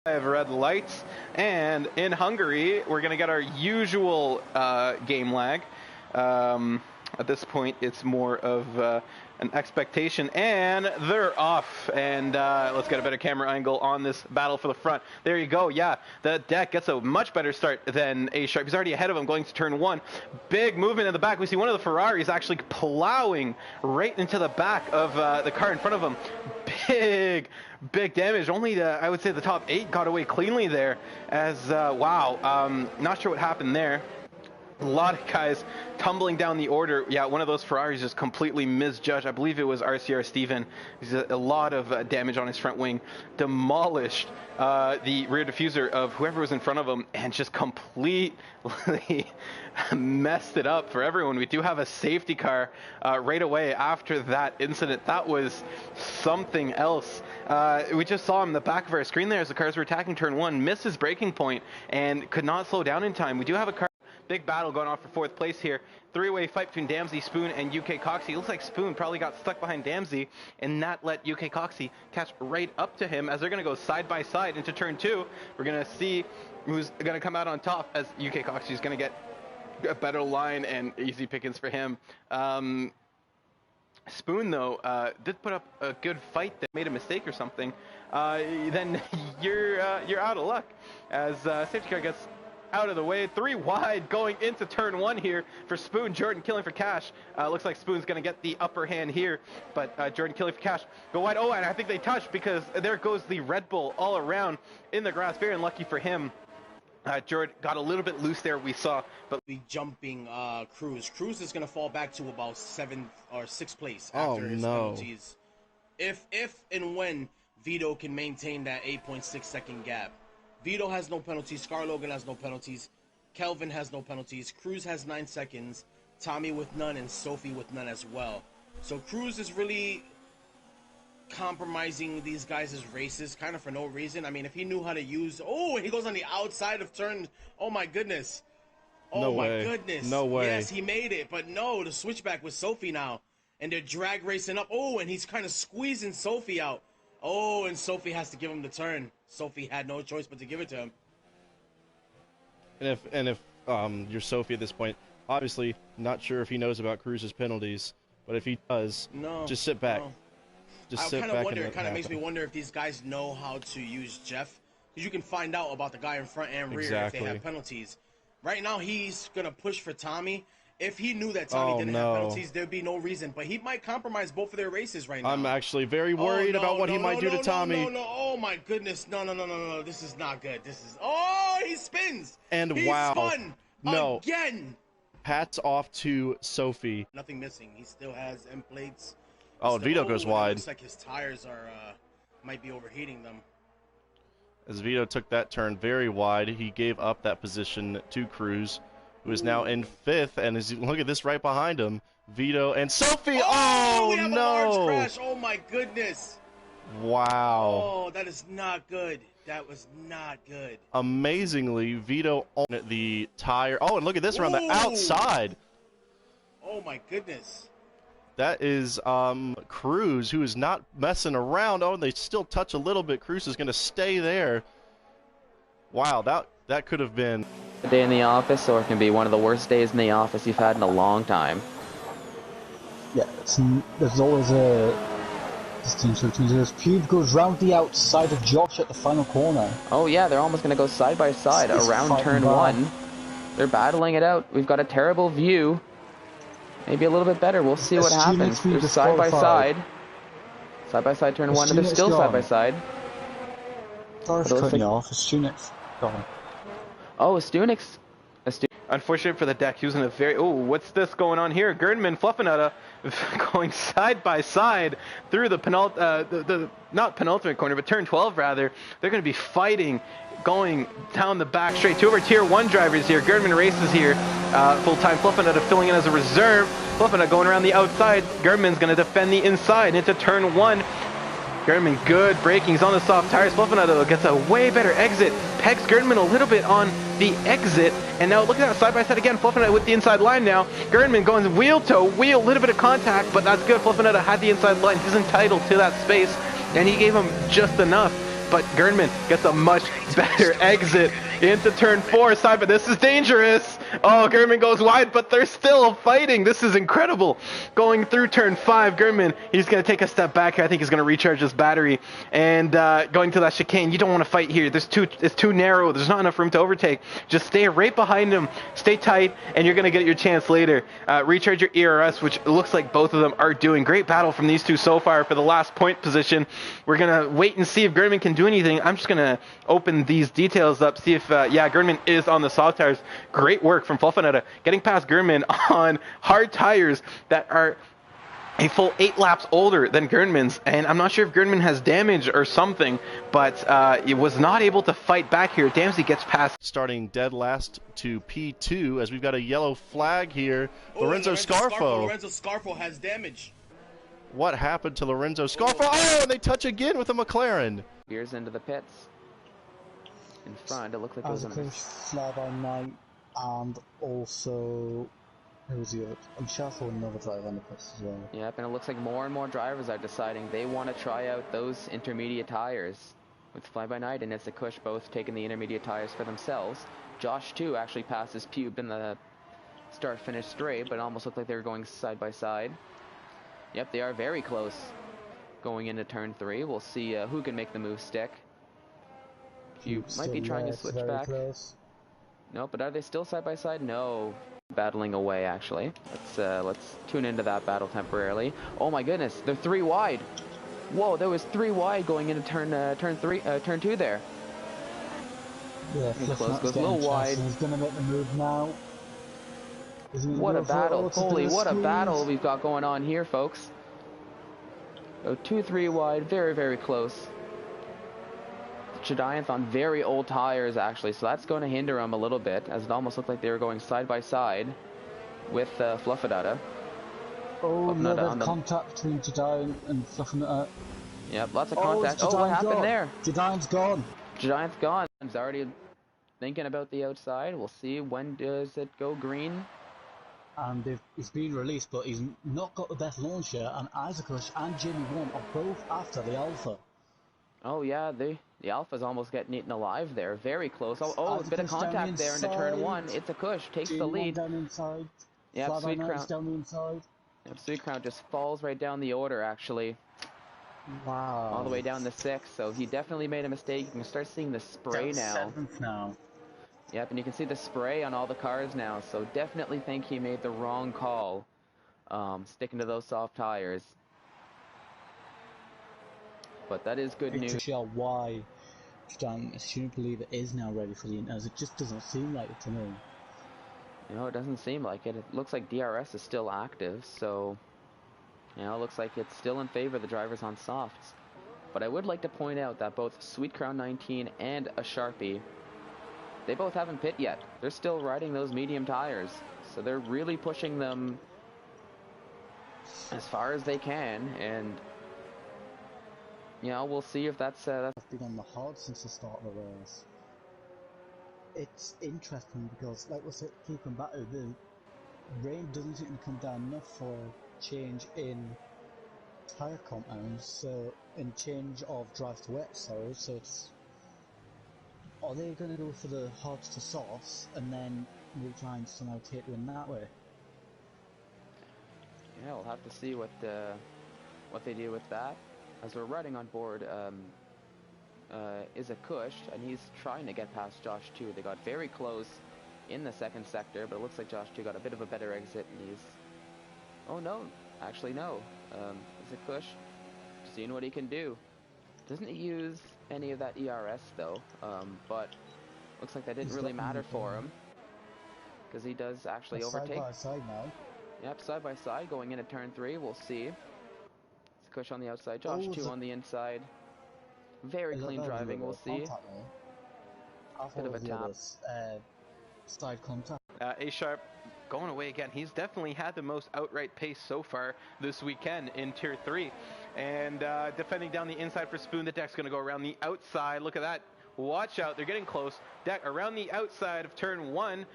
Have red lights, and in Hungary we're gonna get our usual game lag. At this point it's more of an expectation, and they're off, and let's get a better camera angle on this battle for the front. There you go. Yeah, the deck gets a much better start than A Sharp. He's already ahead of him going to turn one. Big movement in the back. We see one of the Ferraris actually plowing right into the back of the car in front of him. Big damage. Only I would say the top 8 got away cleanly there, as wow, not sure what happened there. A lot of guys tumbling down the order. Yeah, one of those Ferraris just completely misjudged. I believe it was RCR Steven. He's a lot of damage on his front wing. Demolished the rear diffuser of whoever was in front of him, and just completely messed it up for everyone. We do have a safety car right away after that incident. That was something else. We just saw him in the back of our screen there as the cars were attacking turn one, missed his braking point and could not slow down in time. We do have a car. Big battle going on for 4th place here. 3-way fight between Damsey, Spoon, and UK Coxie. It looks like Spoon probably got stuck behind Damsey, and that let UK Coxie catch right up to him as they're going to go side by side into turn 2. We're going to see who's going to come out on top, as UK Coxie is going to get a better line and easy pickings for him. Spoon, though, did put up a good fight that made a mistake or something. Then you're out of luck, as safety car gets out of the way. 3 wide going into turn 1 here for Spoon. Jordan killing for cash. Looks like Spoon's going to get the upper hand here, but Jordan killing for cash. Go wide. Oh, and I think they touched, because there goes the Red Bull all around in the grass. Very unlucky for him. Jordan got a little bit loose there, we saw, but the jumping Cruz. Cruz is going to fall back to about 7th or 6th place after his penalties. If and when Vito can maintain that 8.6 second gap. Vito has no penalties, Scar Logan has no penalties, Kelvin has no penalties, Cruz has 9 seconds, Tommy with none, and Sophie with none as well. So Cruz is really compromising these guys' races kind of for no reason. I mean, if he knew how to use... Oh, he goes on the outside of turn... Oh my goodness. Oh no my way. goodness. No way. Yes, he made it, but no, the switchback with Sophie now. And they're drag racing up. Oh, and he's kind of squeezing Sophie out. Oh, and Sophie has to give him the turn. Sophie had no choice but to give it to him. And if you're Sophie at this point, obviously not sure if he knows about Cruz's penalties, but if he does, just sit back. No. Just I sit kind back. of wonder. It kind of makes me wonder if these guys know how to use Jeff, because you can find out about the guy in front and rear if they have penalties. Right now, he's gonna push for Tommy. If he knew that Tommy didn't have penalties, there'd be no reason. But he might compromise both of their races right now. I'm actually very worried about what he might do to Tommy. No. Oh, my goodness. No. This is not good. This is... Oh, he spins. And he wow. Spun again. Hats off to Sophie. Nothing missing. He still has end plates. Oh, Vito goes wide. Looks like his tires are might be overheating them. As Vito took that turn very wide, he gave up that position to Cruz, who is now in 5th, and as you look at this right behind him, Vito and Sophie. Oh, we have a large crash. Oh my goodness. Wow. Oh, that is not good. That was not good. Amazingly, Vito on the tire. Oh, and look at this around the outside. Oh my goodness. That is Cruz, who is not messing around. Oh, and they still touch a little bit. Cruz is going to stay there. Wow, that could have been a day in the office, or it can be one of the worst days in the office you've had in a long time. Yeah, there's always a distinction between this. Pube goes round the outside of Josh at the final corner. Oh yeah, they're almost going to go side by side around turn 1. They're battling it out. We've got a terrible view. Maybe a little bit better. We'll see what happens. They're side by side. Side by side turn 1, and they're still side by side. Sorry for cutting you off. Stunix gone. Oh, Stunix. Unfortunate for the deck, using a very... Oh, what's this going on here? Gerdman, Fluffinetta going side by side through the not penultimate corner, but turn 12 rather. They're going to be fighting, going down the back straight. 2 of our tier 1 drivers here. Gerdman races here full-time. Fluffinetta filling in as a reserve. Fluffinetta going around the outside. Gerdman's going to defend the inside into turn 1. Gerdman, good braking. He's on the soft tires. Fluffinetta gets a way better exit. Pegs Gerdman a little bit on the exit. And now look at that side by side again. Fluffinetta with the inside line now. Gerdman going wheel to wheel. Little bit of contact, but that's good. Fluffinetta had the inside line. He's entitled to that space, and he gave him just enough but Gernman gets a much better exit into turn 4 side, but this is dangerous. Oh, Gernman goes wide, but they're still fighting. This is incredible. Going through turn 5, Gernman, he's going to take a step back here. I think he's going to recharge his battery, and going to that chicane. You don't want to fight here. It's too narrow. There's not enough room to overtake. Just stay right behind him, stay tight, and you're going to get your chance later. Recharge your ERS, which looks like both of them are doing. Great battle from these two so far for the last point position. We're going to wait and see if Gernman can do anything. I'm just going to open these details up, see if, yeah, Gernman is on the soft tires. Great work from Fluffinetta, getting past Gernman on hard tires that are a full 8 laps older than Gernman's, and I'm not sure if Gernman has damage or something, but it was not able to fight back here. Damsey gets past. Starting dead last to P2 as we've got a yellow flag here. Lorenzo Scarfo has damage. What happened to Lorenzo Scarfo? Oh, and they touch again with a McLaren. Veers into the pits. In front, it looked like it was a fly by night, and also who was the other? I'm sure for another driver on the pits as well. Yep, and it looks like more and more drivers are deciding they want to try out those intermediate tires with Fly By Night and It's a Kush both taking the intermediate tires for themselves. Josh too actually passes Pube in the start-finish straight, but it almost looked like they were going side by side. Yep, they are very close going into turn 3. We'll see who can make the move stick. Pube might be trying to switch back. No, but are they still side by side? No. Battling away, actually. Let's tune into that battle temporarily. Oh my goodness, they're 3 wide. Whoa, there was 3 wide going into turn 2 there. Yeah, close, goes a little wide. He's gonna make the move now. What a battle! Holy, what a battle we've got going on here, folks. So 2-3 wide, very, very close. Giants on very old tires, actually, so that's going to hinder them a little bit, as it almost looked like they were going side by side with Fluffinetta. Oh, no, contact between Giant and Fluffinetta. Yep, lots of contact. Oh, what happened there? Giant's gone. Giant's gone. He's already thinking about the outside. We'll see when does it go green. And he's been released, but he's not got the best launcher, and Isaacus and Jimmy 1 are both after the Alpha. Oh yeah, the Alpha's almost getting eaten alive there. Very close. Oh, a bit of contact there into turn 1. It's a Kush, takes the lead. Down inside. Yep, Sweet Crown. Down the inside. Yep, Sweet Crown just falls right down the order, actually. Wow. All the way down to 6, so he definitely made a mistake. You can start seeing the spray now. 7th now. Yep, and you can see the spray on all the cars now, so definitely think he made the wrong call, sticking to those soft tires. But that is good news. Why a student believer is now ready for the inters. It just doesn't seem like it to me. No, it doesn't seem like it. It looks like DRS is still active, so you know, it looks like it's still in favor of the drivers on softs. But I would like to point out that both Sweet Crown 19 and a Sharpie, they both haven't pit yet. They're still riding those medium tires, so they're really pushing them as far as they can, and you know, we'll see if that's I've been on the hard since the start of the race. It's interesting because, like we said, keeping back, the rain doesn't seem to come down enough for a change in tyre compounds, so in change of drive to wet, sorry. So it's, are they going to go for the hards to softs and then we'll try and somehow take them that way? Yeah, we'll have to see what they do with that. As we're riding on board is a Kush, and he's trying to get past Josh 2. They got very close in the second sector, but it looks like Josh 2 got a bit of a better exit, and he's... Oh no, actually no. Is a Kush seeing what he can do. Doesn't use any of that ERS though, but looks like that didn't really matter for him, because he does actually overtake. Side by side now. Yep, side by side going into turn 3. We'll see. Kush on the outside, Josh 2 on the inside. Very clean driving, we'll see. Bit of a tap. Side contact. A-Sharp going away again. He's definitely had the most outright pace so far this weekend in Tier 3. And defending down the inside for Spoon, the deck's going to go around the outside. Look at that. Watch out. They're getting close. Deck around the outside of turn 1.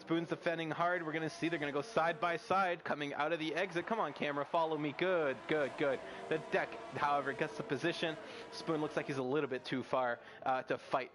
Spoon's defending hard. We're going to see they're going to go side by side coming out of the exit. Come on, camera. Follow me. Good, good, good. The Deck, however, gets the position. Spoon looks like he's a little bit too far to fight